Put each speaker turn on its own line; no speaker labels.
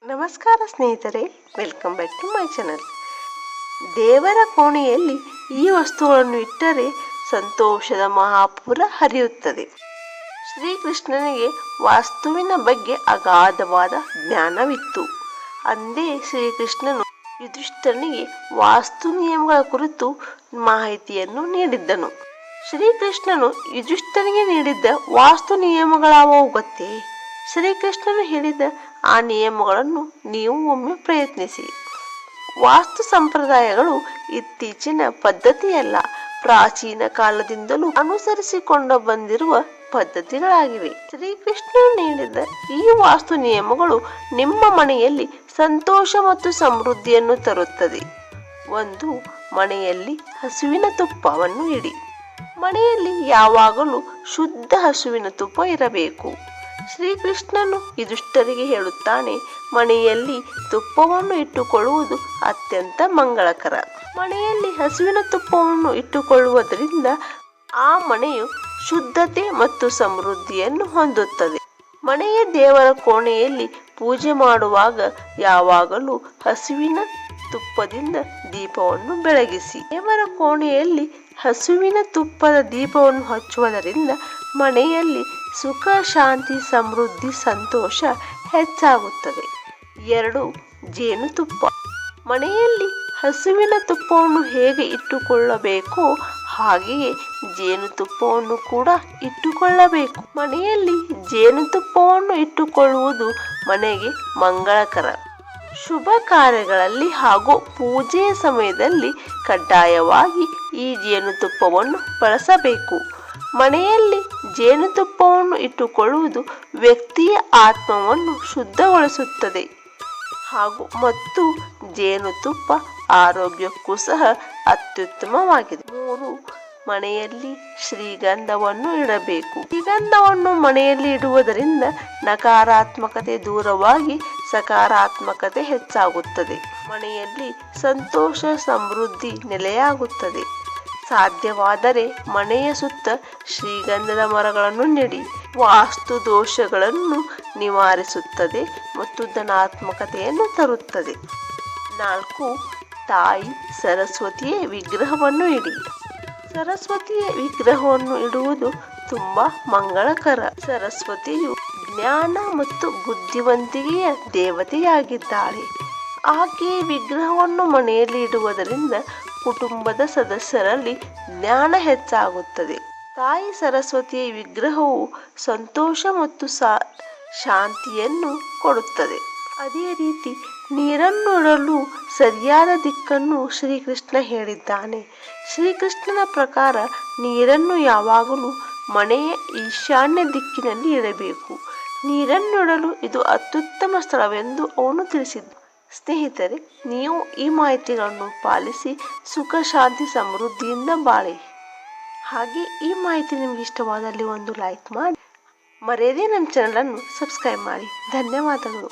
ನಮಸ್ಕಾರ ಸ್ನೇಹಿತರೆ, welcome back to my channel. ದೇವರ ಕೋಣೆಯಲ್ಲಿ ಈ ವಸ್ತುಗಳನ್ನು ಇಟ್ಟರೆ ಸಂತೋಷದ ಮಹಾಪೂರ ಹರಿಯುತ್ತದೆ. ಶ್ರೀಕೃಷ್ಣನಿಗೆ ವಾಸ್ತುವಿನ ಬಗ್ಗೆ ಅಗಾಧವಾದ ಜ್ಞಾನವಿತ್ತು. ಅಂದೇ ಶ್ರೀಕೃಷ್ಣನು ಯುಧಿಷ್ಠಿರನಿಗೆ ವಾಸ್ತು ನಿಯಮಗಳ ಕುರಿತು ಮಾಹಿತಿಯನ್ನು ನೀಡಿದ್ದನು. ಶ್ರೀಕೃಷ್ಣನು ಯುಧಿಷ್ಠಿರನಿಗೆ ನೀಡಿದ್ದ ವಾಸ್ತು ನಿಯಮಗಳಾವುವು ಗೊತ್ತೇ? ಶ್ರೀಕೃಷ್ಣನು ಹೇಳಿದ ಆ ನಿಯಮಗಳನ್ನು ನೀವು ಒಮ್ಮೆ ಪ್ರಯತ್ನಿಸಿ. ವಾಸ್ತು ಸಂಪ್ರದಾಯಗಳು ಇತ್ತೀಚಿನ ಪದ್ಧತಿಯಲ್ಲ, ಪ್ರಾಚೀನ ಕಾಲದಿಂದಲೂ ಅನುಸರಿಸಿಕೊಂಡು ಬಂದಿರುವ ಪದ್ಧತಿಗಳಾಗಿವೆ. ಶ್ರೀಕೃಷ್ಣನು ನೀಡಿದ ಈ ವಾಸ್ತು ನಿಯಮಗಳು ನಿಮ್ಮ ಮನೆಯಲ್ಲಿ ಸಂತೋಷ ಮತ್ತು ಸಮೃದ್ಧಿಯನ್ನು ತರುತ್ತದೆ. 1. ಮನೆಯಲ್ಲಿ ಹಸುವಿನ ತುಪ್ಪವನ್ನು ಇಡಿ. ಮನೆಯಲ್ಲಿ ಯಾವಾಗಲೂ ಶುದ್ಧ ಹಸುವಿನ ತುಪ್ಪ ಇರಬೇಕು. ಶ್ರೀಕೃಷ್ಣನು ಯುಧಿಷ್ಠಿರನಿಗೆ ಹೇಳುತ್ತಾನೆ, ಮನೆಯಲ್ಲಿ ತುಪ್ಪವನ್ನು ಇಟ್ಟುಕೊಳ್ಳುವುದು ಅತ್ಯಂತ ಮಂಗಳಕರ. ಮನೆಯಲ್ಲಿ ಹಸುವಿನ ತುಪ್ಪವನ್ನು ಇಟ್ಟುಕೊಳ್ಳುವುದರಿಂದ ಆ ಮನೆಯು ಶುದ್ಧತೆ ಮತ್ತು ಸಮೃದ್ಧಿಯನ್ನು ಹೊಂದುತ್ತದೆ. ಮನೆಯ ದೇವರ ಕೋಣೆಯಲ್ಲಿ ಪೂಜೆ ಮಾಡುವಾಗ ಯಾವಾಗಲೂ ಹಸುವಿನ ತುಪ್ಪದಿಂದ ದೀಪವನ್ನು ಬೆಳಗಿಸಿ. ದೇವರ ಕೋಣೆಯಲ್ಲಿ ಹಸುವಿನ ತುಪ್ಪದ ದೀಪವನ್ನು ಹಚ್ಚುವುದರಿಂದ ಮನೆಯಲ್ಲಿ ಸುಖ, ಶಾಂತಿ, ಸಮೃದ್ಧಿ, ಸಂತೋಷ ಹೆಚ್ಚಾಗುತ್ತದೆ. 2. ಜೇನುತುಪ್ಪ. ಮನೆಯಲ್ಲಿ ಹಸುವಿನ ತುಪ್ಪವನ್ನು ಹೇಗೆ ಇಟ್ಟುಕೊಳ್ಳಬೇಕೋ ಹಾಗೆಯೇ ಜೇನುತುಪ್ಪವನ್ನು ಕೂಡ ಇಟ್ಟುಕೊಳ್ಳಬೇಕು. ಮನೆಯಲ್ಲಿ ಜೇನುತುಪ್ಪವನ್ನು ಇಟ್ಟುಕೊಳ್ಳುವುದು ಮನೆಗೆ ಮಂಗಳಕರ. ಶುಭ ಕಾರ್ಯಗಳಲ್ಲಿ ಹಾಗೂ ಪೂಜೆಯ ಸಮಯದಲ್ಲಿ ಕಡ್ಡಾಯವಾಗಿ ಈ ಜೇನುತುಪ್ಪವನ್ನು ಬಳಸಬೇಕು. ಮನೆಯಲ್ಲಿ ಜೇನುತುಪ್ಪವನ್ನು ಇಟ್ಟುಕೊಳ್ಳುವುದು ವ್ಯಕ್ತಿಯ ಆತ್ಮವನ್ನು ಶುದ್ಧಗೊಳಿಸುತ್ತದೆ ಮತ್ತು ಜೇನುತುಪ್ಪ ಆರೋಗ್ಯಕ್ಕೂ ಸಹ ಅತ್ಯುತ್ತಮವಾಗಿದೆ. 3. ಮನೆಯಲ್ಲಿ ಶ್ರೀಗಂಧವನ್ನು ಇಡಬೇಕು. ಶ್ರೀಗಂಧವನ್ನು ಮನೆಯಲ್ಲಿ ಇಡುವುದರಿಂದ ನಕಾರಾತ್ಮಕತೆ ದೂರವಾಗಿ ಸಕಾರಾತ್ಮಕತೆ ಹೆಚ್ಚಾಗುತ್ತದೆ. ಮನೆಯಲ್ಲಿ ಸಂತೋಷ, ಸಮೃದ್ಧಿ ನೆಲೆಯಾಗುತ್ತದೆ. ಸಾಧ್ಯವಾದರೆ ಮನೆಯ ಸುತ್ತ ಶ್ರೀಗಂಧದ ಮರಗಳನ್ನು ನೆಡಿ. ವಾಸ್ತು ದೋಷಗಳನ್ನು ನಿವಾರಿಸುತ್ತದೆ ಮತ್ತು ಧನಾತ್ಮಕತೆಯನ್ನು ತರುತ್ತದೆ. 4. ತಾಯಿ ಸರಸ್ವತಿಯ ವಿಗ್ರಹವನ್ನು ಇಡಿ. ಸರಸ್ವತಿಯ ವಿಗ್ರಹವನ್ನು ಇಡುವುದು ತುಂಬಾ ಮಂಗಳಕರ. ಸರಸ್ವತಿಯು ಜ್ಞಾನ ಮತ್ತು ಬುದ್ಧಿವಂತಿಕೆಯ ದೇವತೆಯಾಗಿದ್ದಾಳೆ. ಆಕೆಯ ವಿಗ್ರಹವನ್ನು ಮನೆಯಲ್ಲಿ ಇಡುವುದರಿಂದ ಕುಟುಂಬದ ಸದಸ್ಯರಲ್ಲಿ ಜ್ಞಾನ ಹೆಚ್ಚಾಗುತ್ತದೆ. ತಾಯಿ ಸರಸ್ವತಿಯ ವಿಗ್ರಹವು ಸಂತೋಷ ಮತ್ತು ಶಾಂತಿಯನ್ನು ಕೊಡುತ್ತದೆ. ಅದೇ ರೀತಿ ನೀರನ್ನು ಇಡಲು ಸರಿಯಾದ ದಿಕ್ಕನ್ನು ಶ್ರೀಕೃಷ್ಣ ಹೇಳಿದ್ದಾನೆ. ಶ್ರೀಕೃಷ್ಣನ ಪ್ರಕಾರ ನೀರನ್ನು ಯಾವಾಗಲೂ ಮನೆಯ ಈಶಾನ್ಯ ದಿಕ್ಕಿನಲ್ಲಿ ಇಡಬೇಕು. ನೀರನ್ನು ಇಡಲು ಇದು ಅತ್ಯುತ್ತಮ ಸ್ಥಳವೆಂದು ಅವನು ತಿಳಿಸಿದ್ದ. ಸ್ನೇಹಿತರೆ, ನೀವು ಈ ಮಾಹಿತಿಗಳನ್ನು ಪಾಲಿಸಿ ಸುಖ, ಶಾಂತಿ, ಸಮೃದ್ಧಿಯಿಂದ ಬಾಳಿ. ಹಾಗೆ ಈ ಮಾಹಿತಿ ನಿಮಗೆ ಇಷ್ಟವಾದಲ್ಲಿ ಒಂದು ಲೈಕ್ ಮಾಡಿ, ಮರೆಯದೇ ನಮ್ಮ ಚಾನಲನ್ನು ಸಬ್ಸ್ಕ್ರೈಬ್ ಮಾಡಿ. ಧನ್ಯವಾದಗಳು.